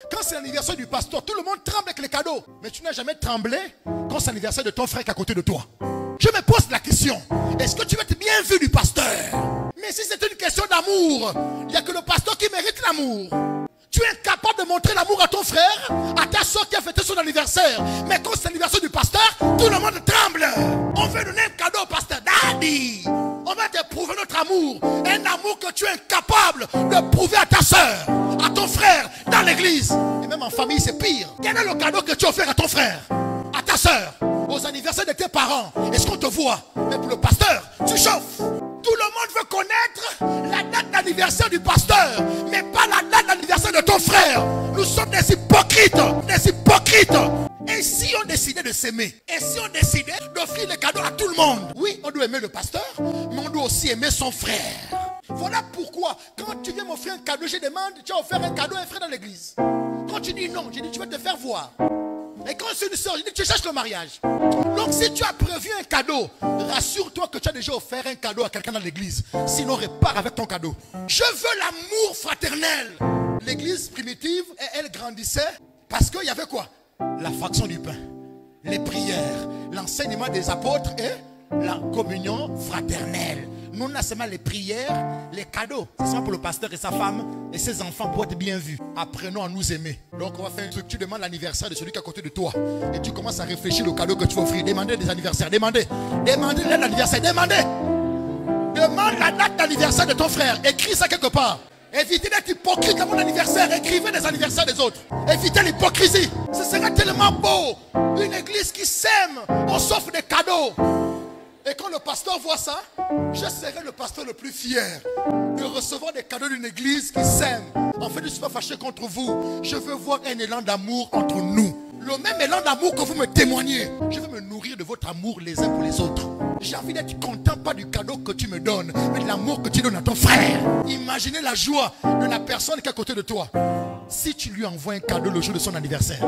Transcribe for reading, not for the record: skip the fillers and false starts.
Quand c'est l'anniversaire du pasteur, tout le monde tremble avec les cadeaux. Mais tu n'as jamais tremblé quand c'est l'anniversaire de ton frère qui est à côté de toi. Je me pose la question, est-ce que tu vas être bien vu du pasteur? Mais si c'est une question d'amour, il n'y a que le pasteur qui mérite l'amour. Tu es incapable de montrer l'amour à ton frère, à ta soeur qui a fêté son anniversaire. Mais quand c'est l'anniversaire du pasteur, tout le monde tremble. On veut donner un cadeau au pasteur. Daddy, on va te prouver notre amour. Un amour que tu es incapable de prouver à ta soeur, à ton frère, dans l'église. Et même en famille, c'est pire. Quel est le cadeau que tu as offert à ton frère, à ta soeur, aux anniversaires de tes parents? Est-ce qu'on te voit? Mais pour le pasteur, tu chauffes. Tout le monde veut connaître la date d'anniversaire du pasteur, mais pas la date d'anniversaire de ton frère. Nous sommes des hypocrites, des hypocrites. Et si on décidait de s'aimer? Et si on décidait d'offrir les cadeaux à tout le monde? Oui, on doit aimer le pasteur, mais on doit aussi aimer son frère. Voilà pourquoi, quand tu viens m'offrir un cadeau, je demande, tu as offert un cadeau à un frère dans l'église. Quand tu dis non, je dis, tu vas te faire voir. Et quand c'est une soeur, je dis, tu cherches le mariage. Donc si tu as prévu un cadeau, rassure-toi que tu as déjà offert un cadeau à quelqu'un dans l'église. Sinon, répare avec ton cadeau. Je veux l'amour fraternel. L'église primitive, elle grandissait parce qu'il y avait quoi? La fraction du pain, les prières, l'enseignement des apôtres et la communion fraternelle. Nous, on a seulement les prières, les cadeaux. C'est seulement pour le pasteur et sa femme et ses enfants pour être bien vus. Apprenons à nous aimer. Donc, on va faire un truc. Tu demandes l'anniversaire de celui qui est à côté de toi. Et tu commences à réfléchir au cadeau que tu vas offrir. Demandez des anniversaires. Demandez. Demandez l'anniversaire. Demandez. Demande la date d'anniversaire de ton frère. Écris ça quelque part. Évitez d'être hypocrite à mon anniversaire. Écrivez les anniversaires des autres. Évitez l'hypocrisie. Ce serait tellement beau. Une église qui s'aime. On s'offre des cadeaux. Et quand le pasteur voit ça, je serai le pasteur le plus fier de recevoir des cadeaux d'une église qui s'aime. En fait, je ne suis pas fâché contre vous. Je veux voir un élan d'amour entre nous. Le même élan d'amour que vous me témoignez. Je veux me nourrir de votre amour les uns pour les autres. J'ai envie d'être content, pas du cadeau que tu me donnes, mais de l'amour que tu donnes à ton frère. Imaginez la joie de la personne qui est à côté de toi. Si tu lui envoies un cadeau le jour de son anniversaire.